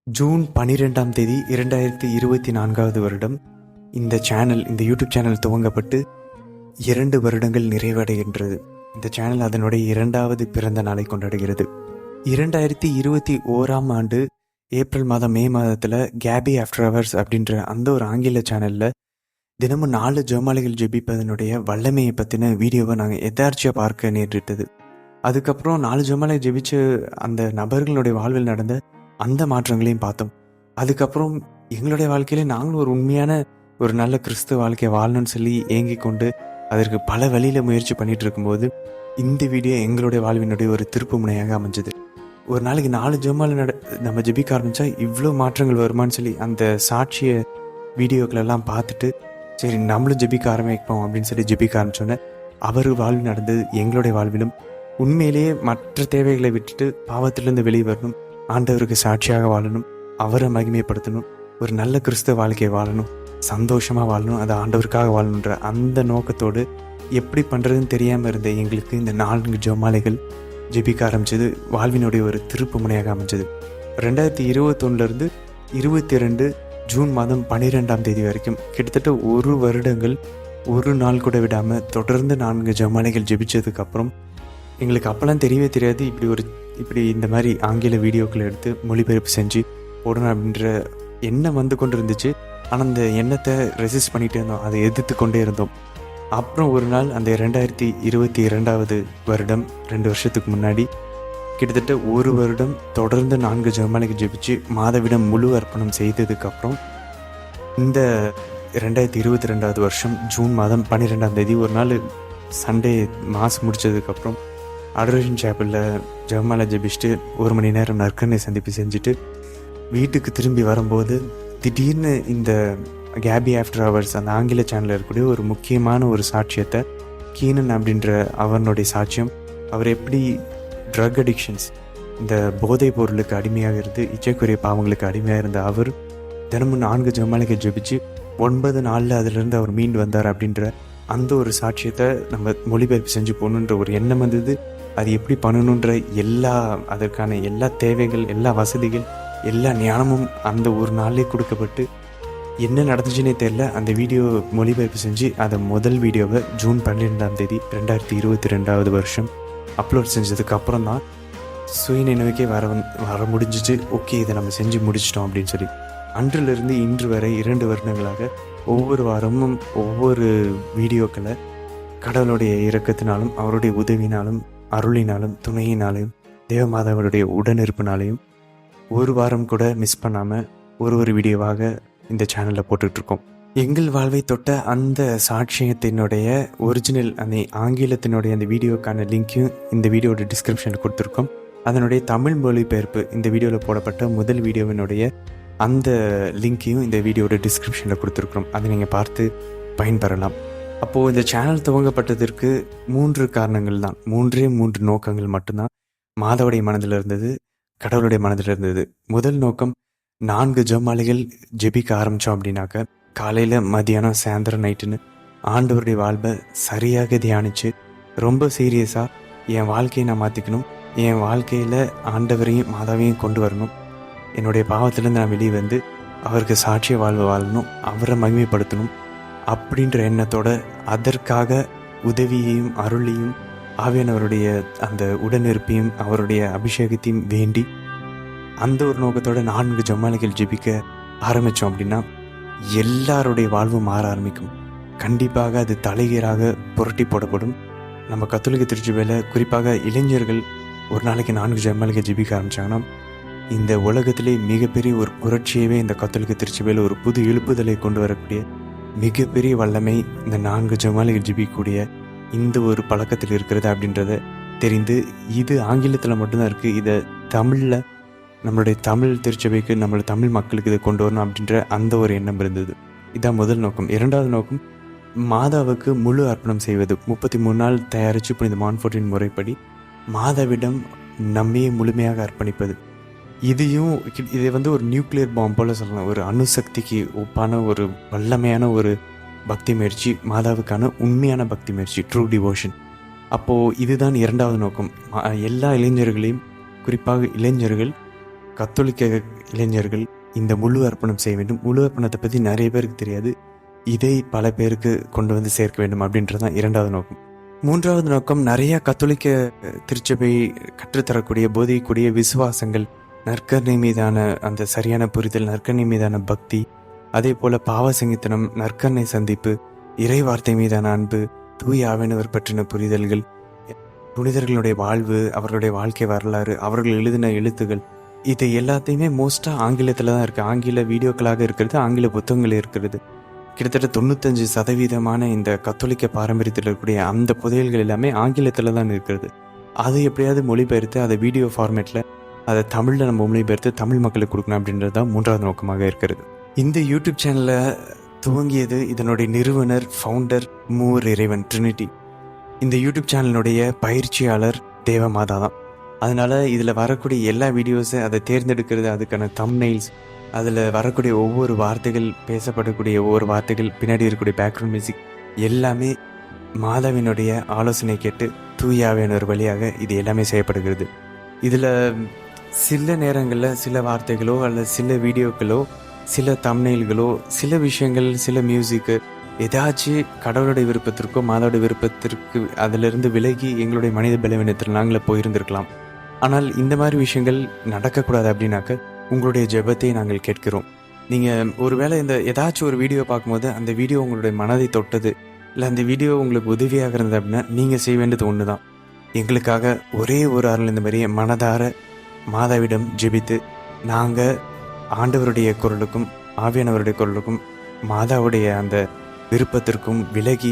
June 12ஆம் தேதி 2024 வருடம் இந்த யூடியூப் சேனல் துவங்கப்பட்டு 2 வருடங்கள் நிறைவடைகின்றது. இந்த சேனல் அதனுடைய 2வது பிறந்த நாளை கொண்டாடுகிறது. 2021ஆம் ஆண்டு ஏப்ரல் மாதம் மே மாதத்தில் கேபி ஆஃப்டர் ஹவர்ஸ் அப்படின்ற அந்த ஒரு ஆங்கில சேனலில் தினமும் 4 ஜெபமாலைகள் ஜெபிப்பதனுடைய வல்லமையை பற்றின வீடியோவை நாங்கள் எதார்ச்சியாக பார்க்க நேரிட்டது. அதுக்கப்புறம் 4 ஜெபமாலை ஜெபிச்ச அந்த நபர்களுடைய வாழ்வில் நடந்த அந்த மாற்றங்களையும் பார்த்தோம். அதுக்கப்புறம் எங்களுடைய வாழ்க்கையில நாங்களும் ஒரு உண்மையான ஒரு நல்ல கிறிஸ்துவ வாழ்க்கையை வாழணும்னு சொல்லி ஏங்கி கொண்டு அதற்கு பல வழியில் முயற்சி பண்ணிட்டு இருக்கும்போது இந்த வீடியோ எங்களுடைய வாழ்வினுடைய ஒரு திருப்பு முனையாக அமைஞ்சது. ஒரு நாளைக்கு 4 ஜெபமாலை நம்ம ஜெபிக்க ஆரம்பித்தா இவ்வளோ மாற்றங்கள் வருமானு சொல்லி அந்த சாட்சிய வீடியோக்களெல்லாம் பார்த்துட்டு சரி நம்மளும் ஜெபிக்க ஆரம்பிப்போம் அப்படின்னு சொல்லி ஜெபிக்க ஆரம்பித்தோன்னே அவர் வாழ்வில் நடந்தது எங்களுடைய வாழ்விலும் உண்மையிலேயே மற்ற தேவைகளை விட்டுட்டு பாவத்திலிருந்து வெளியே வரணும், ஆண்டவருக்கு சாட்சியாக வாழணும், அவரை மகிமைப்படுத்தணும், ஒரு நல்ல கிறிஸ்தவ வாழ்க்கையை வாழணும், சந்தோஷமாக வாழணும், அது ஆண்டவருக்காக வாழணுன்ற அந்த நோக்கத்தோடு எப்படி பண்ணுறதுன்னு தெரியாமல் இருந்த எங்களுக்கு இந்த 4 ஜெபமாலைகள் ஜெபிக்க ஆரம்பித்தது வாழ்வினுடைய ஒரு திருப்பு முனையாக அமைஞ்சது. 2021 22 ஜூன் மாதம் 12ஆம் தேதி வரைக்கும் கிட்டத்தட்ட 1 வருடங்கள் ஒரு நாள் கூட விடாமல் தொடர்ந்து 4 ஜெபமாலைகள் ஜெபிச்சதுக்கப்புறம் எங்களுக்கு அப்போல்லாம் தெரியவே தெரியாது இப்படி இந்த மாதிரி ஆங்கில வீடியோக்களை எடுத்து மொழிபெயர்ப்பு செஞ்சு போடணும் அப்படின்ற எண்ணம் வந்து கொண்டு இருந்துச்சு. ஆனால் அந்த எண்ணத்தை ரெசிஸ்ட் பண்ணிகிட்டே இருந்தோம், அதை எதிர்த்து கொண்டே இருந்தோம். அப்புறம் ஒரு நாள் அந்த 2022 வருடம் 2 வருஷத்துக்கு முன்னாடி கிட்டத்தட்ட 1 வருடம் தொடர்ந்து 4 ஜெபமாலைகள் ஜெபிச்சு மாதவிடம் முழு அர்ப்பணம் செய்ததுக்கப்புறம் இந்த 2022 வருஷம் ஜூன் மாதம் 12ஆம் தேதி ஒரு நாள் சண்டே மாஸ் முடித்ததுக்கப்புறம் அடோரேஷன் சேப்பலில் ஜெபமாலை ஜெபிச்சுட்டு 1 மணி நேரம் நற்கருணை சந்திப்பு செஞ்சுட்டு வீட்டுக்கு திரும்பி வரும்போது திடீர்னு இந்த கேபி ஆஃப்டர் ஹவர்ஸ் அந்த ஆங்கில சேனலில் இருக்கக்கூடிய ஒரு முக்கியமான ஒரு சாட்சியத்தை கீனன் அப்படின்ற அவனுடைய சாட்சியம், அவர் எப்படி ட்ரக் அடிக்ஷன்ஸ் இந்த போதைப் பொருளுக்கு அடிமையாக இருந்து இச்சைக்குரிய பாவங்களுக்கு அடிமையாக இருந்த அவர் தினமும் 4 ஜெபமாலைகள் ஜெபிச்சு 9 நாளில் அதிலிருந்து அவர் மீண்டு வந்தார் அப்படின்ற அந்த ஒரு சாட்சியத்தை நம்ம மொழிபெயர்ப்பு செஞ்சு போகணுன்ற ஒரு எண்ணம் வந்தது. அது எப்படி பண்ணணுன்ற அதற்கான எல்லா தேவைகள், எல்லா வசதிகள், எல்லா ஞானமும் அந்த ஒரு நாளே கொடுக்கப்பட்டு என்ன நடந்துச்சுன்னே தெரியல. அந்த வீடியோ மொழிபெயர்ப்பு செஞ்சு அதை முதல் வீடியோவை ஜூன் 12ஆம் தேதி 2022 வருஷம் அப்லோட் செஞ்சதுக்கு அப்புறம் தான் சுயநினைவுக்கே வர முடிஞ்சிச்சு. ஓகே, இதை நம்ம செஞ்சு முடிச்சிட்டோம் அப்படின்னு சொல்லி அன்றிலிருந்து இன்று வரை 2 வருடங்களாக ஒவ்வொரு வாரமும் ஒவ்வொரு வீடியோக்களை கடவுளுடைய இரக்கத்தினாலும் அவருடைய உதவினாலும் அருளினாலும் துணையினாலும் தேவமாதாவுடைய உடனிருப்பினாலையும் ஒரு வாரம் கூட மிஸ் பண்ணாமல் ஒரு வீடியோவாக இந்த சேனலில் போட்டுட்ருக்கோம். எங்கள் வாழ்வை தொட்ட அந்த சாட்சியத்தினுடைய ஒரிஜினல் அந்த ஆங்கிலத்தினுடைய அந்த வீடியோக்கான லிங்க்கையும் இந்த வீடியோட டிஸ்கிரிப்ஷனில் கொடுத்துருக்கோம். அதனுடைய தமிழ் மொழிபெயர்ப்பு இந்த வீடியோவில் போடப்பட்ட முதல் வீடியோவினுடைய அந்த லிங்க்கையும் இந்த வீடியோட டிஸ்கிரிப்ஷனில் கொடுத்துருக்குறோம். அதை நீங்கள் பார்த்து பயன்பெறலாம். அப்போது இந்த சேனல் துவங்கப்பட்டதற்கு 3 காரணங்கள் தான், 3 நோக்கங்கள் மட்டும்தான் மாதாவுடைய மனதில் இருந்தது, கடவுளுடைய மனதில் இருந்தது. முதல் நோக்கம் 4 ஜெபமாலைகள் ஜெபிக்க ஆரம்பித்தோம் அப்படின்னாக்க காலையில் மதியானம் சாயந்தரம் நைட்டுன்னு ஆண்டவருடைய வாழ்வை சரியாக தியானித்து ரொம்ப சீரியஸாக என் வாழ்க்கையை நான் மாற்றிக்கணும், என் வாழ்க்கையில் ஆண்டவரையும் மாதாவையும் கொண்டு வரணும், என்னுடைய பாவத்திலேருந்து நான் வெளியே வந்து அவருக்கு சாட்சிய வாழ்வு வாழணும், அவரை மகிமைப்படுத்தணும் அப்படின்ற எண்ணத்தோட அதற்காக உதவியையும் அருளையும் ஆவியானவருடைய அந்த உடனிருப்பையும் அவருடைய அபிஷேகத்தையும் வேண்டி அந்த ஒரு நோக்கத்தோட 4 ஜெபமாலைகள் ஜெபிக்க ஆரம்பித்தோம் அப்படின்னா எல்லாருடைய வாழ்வும் மாற ஆரம்பிக்கும். கண்டிப்பாக அது தலைகீழாக புரட்டி போடப்படும். நம்ம கத்தோலிக்க திருச்சபையில் குறிப்பாக இளைஞர்கள் ஒரு நாளைக்கு 4 ஜெபமாலைகள் ஜெபிக்க ஆரம்பித்தாங்கன்னா இந்த உலகத்திலே மிகப்பெரிய ஒரு புரட்சியவே இந்த கத்தோலிக்க திருச்சபையில் ஒரு புது எழுப்புதலை கொண்டு வரக்கூடிய மிகப்பெரிய வல்லமை இந்த 4 ஜெபமாலைகள் ஜெபிக்கக்கூடிய இந்த ஒரு பழக்கத்தில் இருக்கிறது அப்படின்றத தெரிந்து இது ஆங்கிலத்தில் மட்டும்தான் இருக்குது, இதை தமிழில் நம்மளுடைய தமிழ் திருச்சபைக்கு நம்மளுடைய தமிழ் மக்களுக்கு இதை கொண்டு வரணும் அப்படின்ற அந்த ஒரு எண்ணம் இருந்தது. இதுதான் முதல் நோக்கம். 2வது நோக்கம் மாதாவுக்கு முழு அர்ப்பணம் செய்வது. 33 நாள் தயாரித்து புனித மான்ஃபோர்ட்டின் முறைப்படி மாதாவிடம் நம்மையே முழுமையாக அர்ப்பணிப்பது. இதை வந்து ஒரு நியூக்ளியர் பாம்பு போல் சொல்லலாம், ஒரு அணுசக்திக்கு ஒப்பான ஒரு வல்லமையான ஒரு பக்தி முயற்சி, மாதாவுக்கான உண்மையான பக்தி முயற்சி, ட்ரூ டிவோஷன். அப்போது இதுதான் 2வது நோக்கம். எல்லா இளைஞர்களையும் குறிப்பாக இளைஞர்கள் கத்தோலிக்க இளைஞர்கள் இந்த முழு அர்ப்பணம் செய்ய வேண்டும். முழு அர்ப்பணத்தை பற்றி நிறைய பேருக்கு தெரியாது. இதை பல பேருக்கு கொண்டு வந்து சேர்க்க வேண்டும் அப்படின்றது தான் 2வது நோக்கம். 3வது நோக்கம், நிறைய கத்தோலிக்க திருச்சபை கற்றுத்தரக்கூடிய போதிக்கக்கூடிய விசுவாசங்கள், நற்கருணை மீதான அந்த சரியான புரிதல், நற்கருணை மீதான பக்தி, அதே போல் பாவ சங்கீதனம், நற்கருணை சந்திப்பு, இறை வார்த்தை மீதான அன்பு, தூய ஆவியானவர் பற்றின புரிதல்கள், புனிதர்களுடைய வாழ்வு, அவர்களுடைய வாழ்க்கை வரலாறு, அவர்கள் எழுதின எழுத்துகள், இது எல்லாத்தையுமே மோஸ்ட்டாக ஆங்கிலத்தில் தான் இருக்குது. ஆங்கில வீடியோக்களாக இருக்கிறது, ஆங்கில புத்தகங்கள் இருக்கிறது. கிட்டத்தட்ட 95% இந்த கத்தோலிக்க பாரம்பரியத்தில் இருக்கக்கூடிய அந்த புதையல்கள் எல்லாமே ஆங்கிலத்தில் தான் இருக்கிறது. அது எப்படியாவது மொழிபெயர்த்து அதை வீடியோ ஃபார்மேட்டில் அதை தமிழில் நம்ம மொழிபெயர்த்து தமிழ் மக்களுக்கு கொடுக்கணும் அப்படின்றது தான் 3வது நோக்கமாக இருக்கிறது. இந்த யூடியூப் சேனலை துவங்கியது இதனுடைய நிறுவனர், ஃபவுண்டர் மூவர் இறைவன் ட்ரினிட்டி. இந்த யூடியூப் சேனலுடைய பயிற்சியாளர் தேவமாதா தான். அதனால் இதில் வரக்கூடிய எல்லா வீடியோஸை அதை தேர்ந்தெடுக்கிறது, அதுக்கான தம்ப்நெயில்ஸ், அதில் வரக்கூடிய ஒவ்வொரு வார்த்தைகள், பேசப்படக்கூடிய ஒவ்வொரு வார்த்தைகள், பின்னாடி இருக்கக்கூடிய பேக்ரவுண்ட் மியூசிக் எல்லாமே மாதாவினுடைய ஆலோசனை கேட்டு தூய ஆவியானவர் வழியாக இது எல்லாமே செய்யப்படுகிறது. இதில் சில நேரங்களில் சில வார்த்தைகளோ அல்லது சில வீடியோக்களோ, சில தம்ப்நெயில்களோ, சில விஷயங்கள், சில மியூசிக்கு ஏதாச்சும் கடவுளுடைய விருப்பத்திற்கோ மாதாவுடைய விருப்பத்திற்கு அதிலிருந்து விலகி எங்களுடைய மனித பலவீனத்தில் நாங்களே போயிருந்திருக்கலாம். ஆனால் இந்த மாதிரி விஷயங்கள் நடக்கக்கூடாது. அப்படின்னாக்க உங்களுடைய ஜெபத்தை நாங்கள் கேட்கிறோம். நீங்கள் ஒருவேளை இந்த ஏதாச்சும் ஒரு வீடியோ பார்க்கும்போது அந்த வீடியோ உங்களுடைய மனதை தொட்டது, இல்லை அந்த வீடியோ உங்களுக்கு உதவியாக இருந்தது அப்படின்னா நீங்கள் செய்ய வேண்டியது ஒன்று தான். எங்களுக்காக ஒரே ஒரு அருள் இந்த மாதிரியே மனதார மாதாவிடம் ஜெபித்து, நாங்கள் ஆண்டவருடைய குரலுக்கும் ஆவியானவருடைய குரலுக்கும் மாதாவுடைய அந்த விருப்பத்திற்கும் விலகி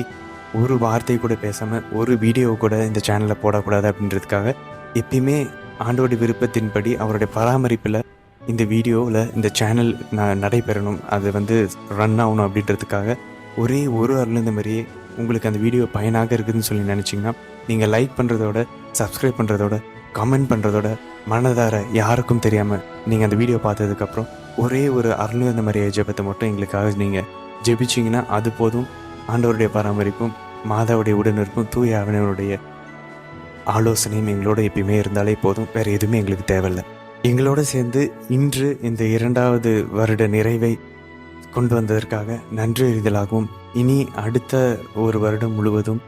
ஒரு வார்த்தை கூட பேசாமல் ஒரு வீடியோ கூட இந்த சேனலில் போடக்கூடாது அப்படின்றதுக்காக எப்பயுமே ஆண்டவருடைய விருப்பத்தின்படி அவருடைய பராமரிப்பில் இந்த வீடியோவில் இந்த சேனல் நடைபெறணும், அது ரன் ஆகணும் அப்படின்றதுக்காக ஒரே ஒரு அருள் இந்த மாதிரியே உங்களுக்கு அந்த வீடியோ பயனாக இருக்குதுன்னு சொல்லி நினச்சிங்கன்னா நீங்கள் லைக் பண்ணுறதோட, சப்ஸ்கிரைப் பண்ணுறதோட, கமெண்ட் பண்ணுறதோட, மனதார யாருக்கும் தெரியாமல் நீங்கள் அந்த வீடியோ பார்த்ததுக்கப்புறம் ஒரே ஒரு அருள் இந்த மாதிரியே ஜெபத்தை மட்டும் எங்களுக்காக நீங்கள் ஜெபிச்சிங்கன்னா அது போதும். ஆண்டவருடைய பராமரிப்பும் மாதாவுடைய உடனிருப்பும் தூய ஆவியானவருடைய ஆலோசனையும் எங்களோட எப்பயுமே இருந்தாலே போதும். வேறு எதுவுமே எங்களுக்கு தேவையில்லை. எங்களோடு சேர்ந்து இன்று இந்த 2வது வருட நிறைவை கொண்டு வந்ததற்காக நன்றி அறிதலாகவும், இனி அடுத்த ஒரு வருடம் முழுவதும்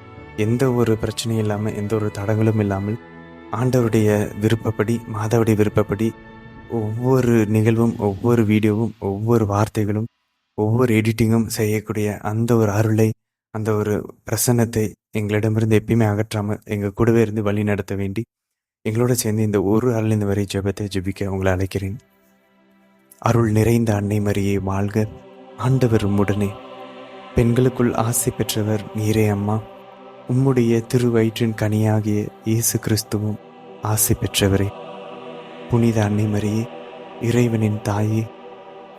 எந்த ஒரு பிரச்சனையும் இல்லாமல், எந்த ஒரு தடங்களும் இல்லாமல் ஆண்டவருடைய விருப்பப்படி, மாதாவுடைய விருப்பப்படி ஒவ்வொரு நிகழ்வும், ஒவ்வொரு வீடியோவும், ஒவ்வொரு வார்த்தைகளும், ஒவ்வொரு எடிட்டிங்கும் செய்யக்கூடிய அந்த ஒரு அருளை, அந்த ஒரு பிரசன்னத்தை எங்களிடமிருந்து எப்பயுமே அகற்றாமல் எங்கள் கூடவே இருந்து வழி நடத்த வேண்டி எங்களோட சேர்ந்து இந்த ஒரு அருள் இந்த வரை ஜெபத்தை ஜெபிக்க உங்களை அழைக்கிறேன். அருள் நிறைந்த அன்னை மரியே வாழ்க, ஆண்டவர் உம்முடனே, பெண்களுக்குள் ஆசை பெற்றவர் நீரே அம்மா. உம்முடைய திருவயிற்றின் கனியாகிய இயேசு கிறிஸ்துவும் ஆசை பெற்றவரே. புனித அன்னை மரியே, இறைவனின் தாயே,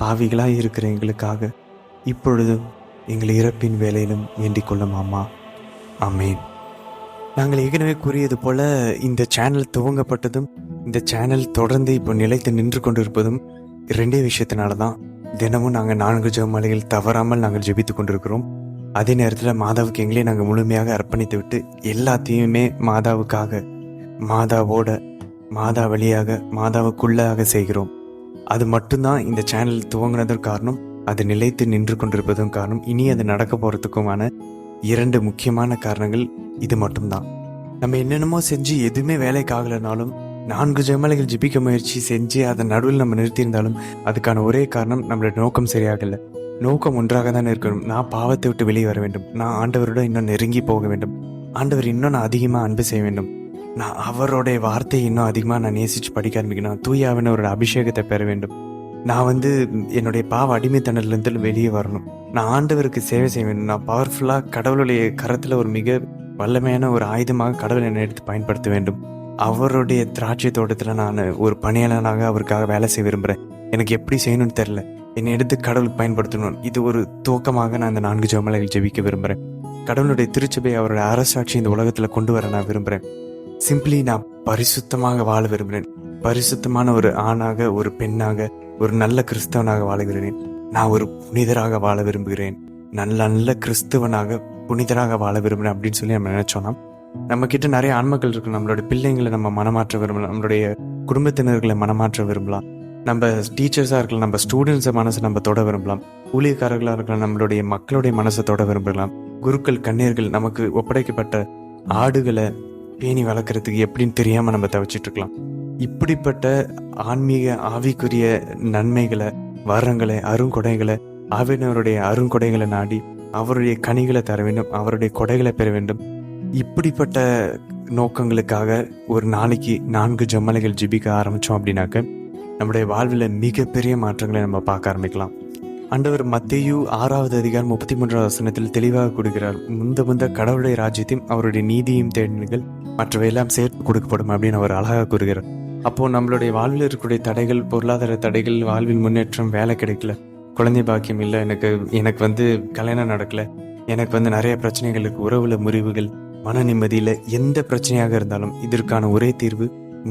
பாவிகளாய் இருக்கிற எங்களுக்காக இப்பொழுதும் எங்கள் இறப்பின் வேலையிலும் வேண்டிக் கொள்ளும் அம்மா. ஆமேன். நாங்கள் ஏற்கனவே கூறியது போல் இந்த சேனல் துவங்கப்பட்டதும், இந்த சேனல் தொடர்ந்து இப்போ நிலைத்து நின்று கொண்டிருப்பதும் 2 விஷயத்தினால தான். தினமும் நாங்கள் 4 ஜெபமாலைகள் தவறாமல் நாங்கள் ஜெபித்து கொண்டிருக்கிறோம். அதே நேரத்தில் மாதாவுக்கு எங்களே நாங்கள் முழுமையாக அர்ப்பணித்து விட்டு எல்லாத்தையுமே மாதாவுக்காக, மாதாவோட, மாதா வழியாக, மாதாவுக்குள்ளாக செய்கிறோம். அது மட்டும்தான் இந்த சேனல் துவங்கினதற்கு காரணம், அது நிலைத்து நின்று கொண்டிருப்பதும் காரணம், இனி அது நடக்க போகிறதுக்குமான 2 முக்கியமான காரணங்கள் இது மட்டும்தான். நம்ம என்னென்னமோ செஞ்சு எதுவுமே வேலைக்கு ஆகலைனாலும் 4 ஜெபமாலைகள் ஜெபிக்க முயற்சி செஞ்சு அதை நடுவில் நம்ம நிறுத்தியிருந்தாலும் அதுக்கான ஒரே காரணம் நம்மளோட நோக்கம் சரியாகலை. நோக்கம் ஒன்றாக தானே இருக்கணும். நான் பாவத்தை விட்டு வெளியே வர வேண்டும், நான் ஆண்டவரோட இன்னும் நெருங்கி போக வேண்டும், ஆண்டவர் இன்னும் நான் அதிகமாக அன்பு செய்ய வேண்டும், நான் அவருடைய வார்த்தையை இன்னும் அதிகமாக நான் நேசித்து படிக்க ஆரம்பிக்கணும், தூய ஆவியானவரோட அபிஷேகத்தை பெற வேண்டும், நான் என்னுடைய பாவ அடிமைத்தனத்துலேருந்து வெளியே வரணும், நான் ஆண்டவருக்கு சேவை செய்ய வேண்டும், நான் பவர்ஃபுல்லாக கடவுளுடைய கரத்தில் ஒரு மிக வல்லமையான ஒரு ஆயுதமாக கடவுளை என்னை எடுத்து பயன்படுத்த வேண்டும், அவருடைய திராட்சை தோட்டத்தில் நான் ஒரு பணியாளனாக அவருக்காக வேலை செய்ய விரும்புகிறேன், எனக்கு எப்படி செய்யணும்னு தெரில, என்னை எடுத்து கடவுளுக்கு பயன்படுத்தணும். இது ஒரு துவக்கமாக நான் இந்த 4 ஜெபமாலைகள் ஜெபிக்க விரும்புகிறேன். கடவுளுடைய திருச்சபை, அவருடைய அரசாட்சி இந்த உலகத்தில் கொண்டு வர நான் விரும்புகிறேன். சிம்பிளி நான் பரிசுத்தமாக வாழ விரும்புகிறேன். பரிசுத்தமான ஒரு ஆணாக, ஒரு பெண்ணாக, ஒரு நல்ல கிறிஸ்தவனாக வாழுகிறேன். நான் ஒரு புனிதராக வாழ விரும்புகிறேன். நல்ல கிறிஸ்துவனாக புனிதராக வாழ விரும்புகிறேன் அப்படின்னு சொல்லி நம்ம நினைச்சோன்னா, நம்ம கிட்ட நிறைய ஆன்மக்கள் இருக்கு. நம்மளுடைய பிள்ளைங்களை நம்ம மனமாற்ற விரும்பலாம், நம்மளுடைய குடும்பத்தினர்களை மனமாற்ற விரும்பலாம், நம்ம டீச்சர்ஸாக இருக்கலாம், நம்ம ஸ்டூடெண்ட்ஸை மனசை நம்ம தொட விரும்பலாம், ஊழியக்காரர்களாக இருக்கலாம், நம்மளுடைய மக்களுடைய மனசை தொட விரும்பலாம். குருக்கள் கண்ணீர்கள் நமக்கு ஒப்படைக்கப்பட்ட ஆடுகளை பேணி வளர்க்குறதுக்கு எப்படின்னு தெரியாமல் நம்ம தவிச்சிட்டு இருக்கலாம். இப்படிப்பட்ட ஆன்மீக ஆவிக்குரிய நன்மைகளை, வரங்களை, அருங்கொடைகளை, ஆவியினருடைய அருங்கொடைகளை நாடி அவருடைய கனிகளை தர வேண்டும், அவருடைய கொடைகளை பெற வேண்டும். இப்படிப்பட்ட நோக்கங்களுக்காக ஒரு நாளைக்கு 4 ஜெபமாலைகள் ஜெபிக்க ஆரம்பித்தோம் அப்படின்னாக்க நம்முடைய வாழ்வில் மிகப்பெரிய மாற்றங்களை நம்ம பார்க்க ஆரம்பிக்கலாம். ஆண்டவர் மத்தேயு 6வது அதிகாரம் 33வது வசனத்தில் தெளிவாக கொடுக்கிறார். முந்த கடவுளுடைய ராஜ்யத்தையும் அவருடைய நீதியையும் தேடினீர்கள், மற்றவையெல்லாம் சேர்த்து கொடுக்கப்படும் அப்படின்னு அவர் அழகாக கூறுகிறார். அப்போது நம்மளுடைய வாழ்வில் இருக்கக்கூடிய தடைகள், பொருளாதார தடைகள், வாழ்வில் முன்னேற்றம், வேலை கிடைக்கல, குழந்தை பாக்கியம் இல்லை, எனக்கு கல்யாணம் நடக்கலை, எனக்கு நிறைய பிரச்சனைகள் இருக்குது, உறவுல முறிவுகள், மன நிம்மதியில், எந்த பிரச்சனையாக இருந்தாலும் இதற்கான ஒரே தீர்வு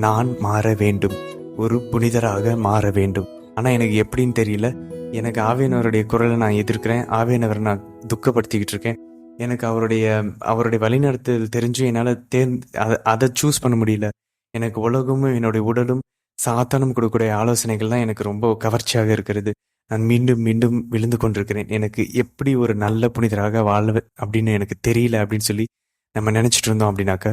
நான் மாற வேண்டும், ஒரு புனிதராக மாற வேண்டும். ஆனால் எனக்கு எப்படின்னு தெரியல. எனக்கு ஆவியானவருடைய குரலை நான் எதிர்க்கிறேன், ஆவியானவரை நான் துக்கப்படுத்திக்கிட்டு இருக்கேன். எனக்கு அவருடைய வழிநடத்துதல் தெரிஞ்சு என்னால் அதை சூஸ் பண்ண முடியல. எனக்கு உலகமும் என்னுடைய உடலும் சாத்தானும் கொடுக்கக்கூடிய ஆலோசனைகள் தான் எனக்கு ரொம்ப கவர்ச்சியாக இருக்கிறது. நான் மீண்டும் மீண்டும் விழுந்து கொண்டிருக்கிறேன். எனக்கு எப்படி ஒரு நல்ல புனிதராக வாழ அப்படின்னு எனக்கு தெரியல அப்படின்னு சொல்லி நம்ம நினச்சிட்டு இருந்தோம் அப்படின்னாக்க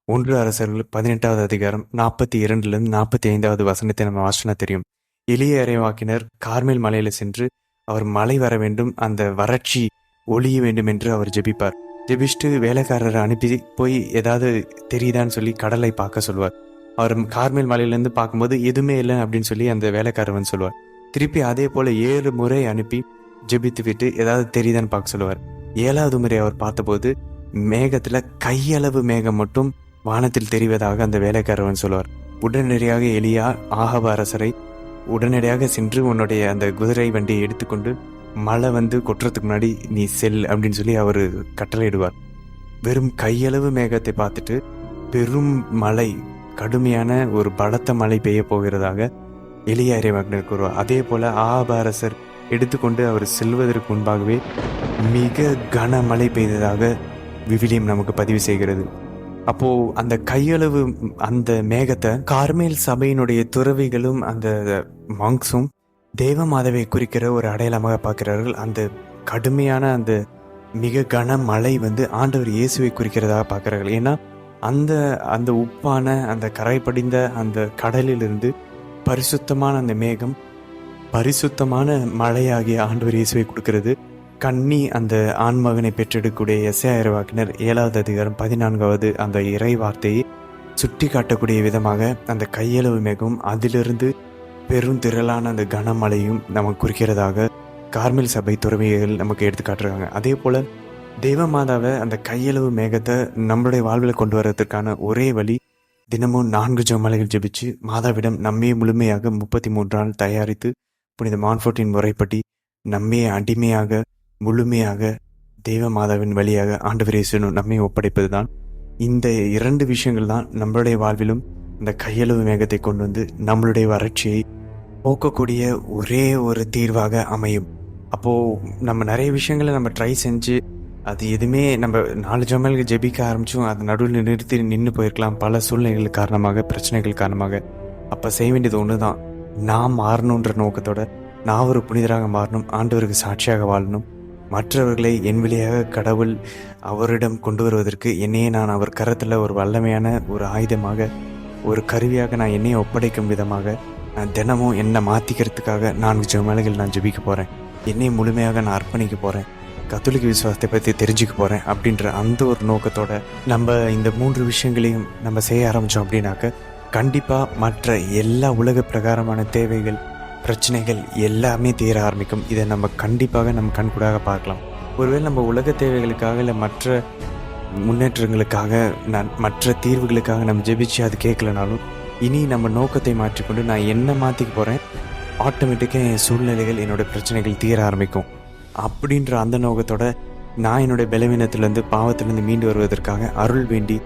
1 அரசர்கள் 18வது அதிகாரம் 42லேருந்து 45வது வசனத்தை நம்ம வாசினா தெரியும். எலியா இறைவாக்கினர் கார்மேல் மலையில சென்று அவர் மழை வர வேண்டும், அந்த வறட்சி ஒழிய வேண்டும் என்று அவர் ஜெபிப்பார். ஜெபிச்சுட்டு வேலைக்காரரை அனுப்பி போய் ஏதாவது தெரியுதான்னு சொல்லி கடலை பார்க்க சொல்லுவார். அவர் கார்மேல் மலையிலேருந்து பார்க்கும்போது எதுவுமே இல்லை அப்படின்னு சொல்லி அந்த வேலைக்காரவன் சொல்லுவார். திருப்பி அதே போல் 7 முறை அனுப்பி ஜெபித்து விட்டு ஏதாவது தெரியுதான்னு பார்க்க சொல்லுவார். 7வது முறை அவர் பார்த்தபோது மேகத்தில் கையளவு மேகம் மட்டும் வானத்தில் தெரிவதாக அந்த வேலைக்காரவன் சொல்லுவார். உடனடியாக எலியா ஆகாப அரசரை உடனடியாக சென்று உன்னுடைய அந்த குதிரை வண்டியை எடுத்துக்கொண்டு மழை கொட்டுறதுக்கு முன்னாடி நீ செல் அப்படின்னு சொல்லி அவர் கட்டளையிடுவார். வெறும் கையளவு மேகத்தை பார்த்துட்டு பெரும் மழை, கடுமையான ஒரு பலத்த மழை பெய்ய போகிறதாக எலியா இறைவாக்கினர் கூறுவார். அதே போல ஆகாப அரசர் எடுத்துக்கொண்டு அவர் செல்வதற்கு முன்பாகவே மிக கனமழை பெய்ததாக விவிலியம் நமக்கு பதிவு செய்கிறது. அப்போ அந்த கையளவு அந்த மேகத்தை கார்மேல் சபையினுடைய துறவிகளும் அந்த மாங்க்ஸும் தேவமாதாவை குறிக்கிற ஒரு அடையாளமாக பார்க்கிறார்கள். அந்த கடுமையான அந்த மிக கன மழை ஆண்டவர் இயேசுவை குறிக்கிறதாக பார்க்கிறார்கள். ஏன்னா அந்த உப்பான அந்த கரை படிந்த அந்த கடலிலிருந்து பரிசுத்தமான அந்த மேகம் பரிசுத்தமான மழையாகிய ஆண்டவர் இயேசுவை கொடுக்கிறது. கன்னி அந்த ஆண்மகனை பெற்றெடுக்கக்கூடிய எஸ்ஐயா இறைவாக்கினர் 7வது அதிகாரம் 14வது அந்த இறை வார்த்தையை சுட்டி காட்டக்கூடிய விதமாக அந்த கையளவு மேகம் அதிலிருந்து பெரும் திரளான அந்த கனமழையும் நமக்கு குறிக்கிறதாக கார்மேல் சபை துறவிகள் நமக்கு எடுத்து காட்டுறாங்க. அதே போல் தேவமாதாவை அந்த கையளவு மேகத்தை நம்மளுடைய வாழ்வில் கொண்டு வர்றதுக்கான ஒரே வழி தினமும் 4 ஜெபமாலைகள் ஜெபிச்சு மாதாவிடம் நம்மை முழுமையாக 33 நாள் தயாரித்து புனித மான்ஃபோர்ட்டின் முறைப்படி நம்மை அடிமையாக முழுமையாக தெய்வ மாதாவின் வழியாக ஆண்டவர் இயேசு நம்மை ஒப்படைப்பது தான். இந்த 2 விஷயங்கள் தான் நம்மளுடைய வாழ்விலும் இந்த கையளவு மேகத்தை கொண்டு நம்மளுடைய வறட்சியை போக்கக்கூடிய ஒரே ஒரு தீர்வாக அமையும். அப்போது நம்ம நிறைய விஷயங்களை நம்ம ட்ரை செஞ்சு அது எதுவுமே நம்ம 4 ஜெபமாலைகள் ஜெபிக்க ஆரம்பித்தோம், அது நடுவில் நின்று போயிருக்கலாம் பல சூழ்நிலைகள் காரணமாக, பிரச்சனைகள் காரணமாக. அப்போ செய்ய வேண்டியது ஒன்று தான், நான் மாறணுன்ற நோக்கத்தோட நான் ஒரு புனிதராக மாறணும், ஆண்டவருக்கு சாட்சியாக வாழணும், மற்றவர்களை என் வழியாக கடவுள் அவரிடம் கொண்டு வருவதற்கு என்னையே நான் அவர் கரத்தில் ஒரு வல்லமையான ஒரு ஆயுதமாக, ஒரு கருவியாக நான் என்னையை ஒப்படைக்கும் விதமாக நான் தினமும் என்னை மாற்றிக்கிறதுக்காக 4 ஜெபமாலைகள் நான் ஜெபிக்க போகிறேன், என்னையை முழுமையாக நான் அர்ப்பணிக்க போகிறேன், கத்தோலிக்க விசுவாசத்தை பற்றி தெரிஞ்சுக்க போகிறேன் அப்படின்ற அந்த ஒரு நோக்கத்தோட நம்ம இந்த 3 விஷயங்களையும் நம்ம செய்ய ஆரம்பித்தோம் அப்படின்னாக்க கண்டிப்பாக மற்ற எல்லா உலக பிரகாரமான தேவைகள், பிரச்சனைகள் எல்லாமே தீர ஆரம்பிக்கும். இதை நம்ம கண்டிப்பாக நம்ம கண்கூடாக பார்க்கலாம். ஒருவேளை நம்ம உலக தேவைகளுக்காக இல்லை மற்ற முன்னேற்றங்களுக்காக மற்ற தீர்வுகளுக்காக நம்ம ஜெபிச்சு அது கேட்கலனாலும் இனி நம்ம நோக்கத்தை மாற்றிக்கொண்டு நான் என்ன மாற்றிக்க போகிறேன், ஆட்டோமேட்டிக்காக என் சூழ்நிலைகள், என்னோடய பிரச்சனைகள் தீர ஆரம்பிக்கும் அப்படின்ற அந்த நோக்கத்தோட நான் என்னுடைய பலவீனத்திலேருந்து பாவத்திலேருந்து மீண்டு வருவதற்காக அருள் வேண்டி,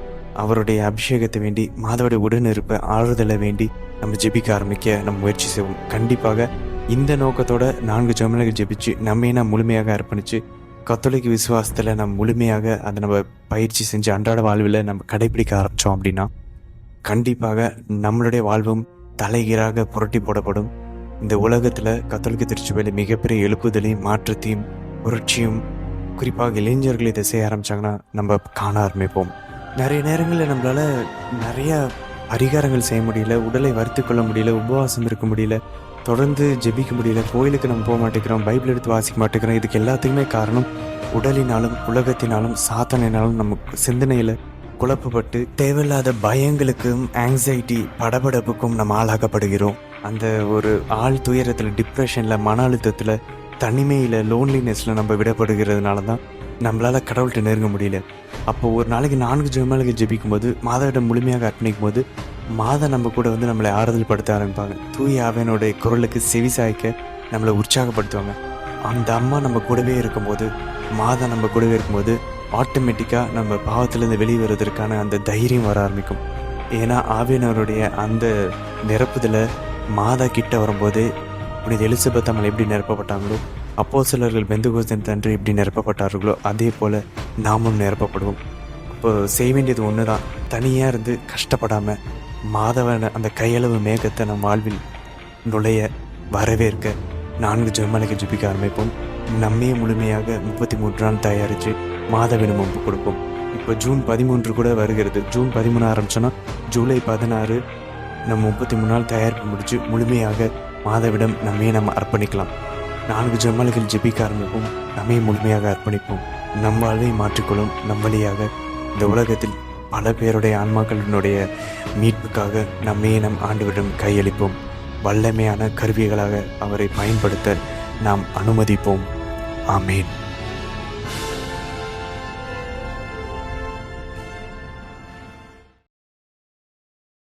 அவருடைய அபிஷேகத்தை வேண்டி, மாதவுடைய உடனிருப்ப ஆறுதலை வேண்டி நம்ம ஜெபிக்க ஆரம்பிக்க நம்ம முயற்சி செய்வோம். கண்டிப்பாக இந்த நோக்கத்தோட 4 ஜெபமாலைகள் ஜெபிச்சு நம்ம முழுமையாக அர்ப்பணித்து கத்தோலிக்க விசுவாசத்தில் நம்ம முழுமையாக அதை நம்ம பயிற்சி செஞ்சு அன்றாட வாழ்வில் நம்ம கடைபிடிக்க ஆரம்பித்தோம் அப்படின்னா கண்டிப்பாக நம்மளுடைய வாழ்வும் தலைகீழாக புரட்டி போடப்படும். இந்த உலகத்தில் கத்தோலிக்க திருச்சபையில் மிகப்பெரிய எழுப்புதலையும் மாற்றத்தையும் புரட்சியும் குறிப்பாக இளைஞர்கள் இதை செய்ய ஆரம்பித்தாங்கன்னா நம்ம காண ஆரம்பிப்போம். நிறைய நேரங்களில் நம்மளால் நிறையா பரிகாரங்கள் செய்ய முடியல, உடலை வருத்தி கொள்ள முடியல, உபவாசம் இருக்க முடியல, தொடர்ந்து ஜெபிக்க முடியல, கோயிலுக்கு நம்ம போக மாட்டேங்கிறோம், பைபிள் எடுத்து வாசிக்க மாட்டேங்கிறோம். இதுக்கு எல்லாத்துக்குமே காரணம் உடலினாலும் உலகத்தினாலும் சாத்தானினாலும் நமக்கு சிந்தனையில் குழப்பப்பட்டு தேவையில்லாத பயங்களுக்கும் ஆங்ஸைட்டி படபடப்புக்கும் நம்ம ஆளாக்கப்படுகிறோம். அந்த ஒரு ஆள் துயரத்தில், டிப்ரெஷனில், மன அழுத்தத்தில், தனிமையில், லோன்லினஸில் நம்ம விடப்படுகிறதுனால தான் நம்மளால் கடவுள்கிட்ட நெருங்க முடியல. அப்போ ஒரு நாளைக்கு 4 ஜெபமாலைகள் ஜெபிக்கும் போது, மாதாவிடம் முழுமையாக அர்ப்பணிக்கும் போது மாதா நம்ம கூட வந்து நம்மளை ஆறுதல் படுத்த ஆரம்பிப்பாங்க. தூய ஆவியானுடைய குரலுக்கு செவி சாய்க்க நம்மளை உற்சாகப்படுத்துவாங்க. அந்த அம்மா நம்ம கூடவே இருக்கும்போது, மாதா நம்ம கூடவே இருக்கும்போது ஆட்டோமேட்டிக்காக நம்ம பாவத்திலேருந்து வெளியே வருவதற்கான அந்த தைரியம் வர ஆரம்பிக்கும். ஏன்னா ஆவியானவருடைய அந்த நிரப்புதலை மாதா கிட்ட வரும்போதே புனித எலிசபெத் அம்மாள் எப்படி நிரப்பப்பட்டாங்களோ, அப்போஸ்தலர்கள் பெந்தெகோஸ்தே அன்று எப்படி நிரப்பப்பட்டார்களோ அதே போல் நாமும் நிரப்பப்படுவோம். இப்போ செய்ய வேண்டியது ஒன்று தான், தனியாக இருந்து கஷ்டப்படாமல் மாதவன அந்த கையளவு மேகத்தை நம் வாழ்வில் நுழைய வரவேற்க 4 ஜெபமாலைகள் ஜெபிக்க ஆரம்பிப்போம். நம்மையே முழுமையாக 33 நாள் தயாரித்து மாதவிடம் ஒப்பு கொடுப்போம். இப்போ ஜூன் 13 கூட வருகிறது. ஜூன் 13 ஆரம்பித்தோன்னா ஜூலை 16 நம்ம 33 நாள் தயாரிப்பு முடித்து முழுமையாக மாதவிடம் நம்ம அர்ப்பணிக்கலாம். 4 ஜெபமாலைகள் ஜெபிக்க ஆரம்பிப்போம். நம்மை முழுமையாக அர்ப்பணிப்போம். நம் வாழ்வை மாற்றிக்கொள்ளும். நம் வழியாக இந்த உலகத்தில் பல பேருடைய ஆன்மாக்களினுடைய மீட்புக்காக நம் ஆண்டவரிடம் கையளிப்போம். வல்லமையான கருவிகளாக அவரை பயன்படுத்த நாம் அனுமதிப்போம். ஆமேன்.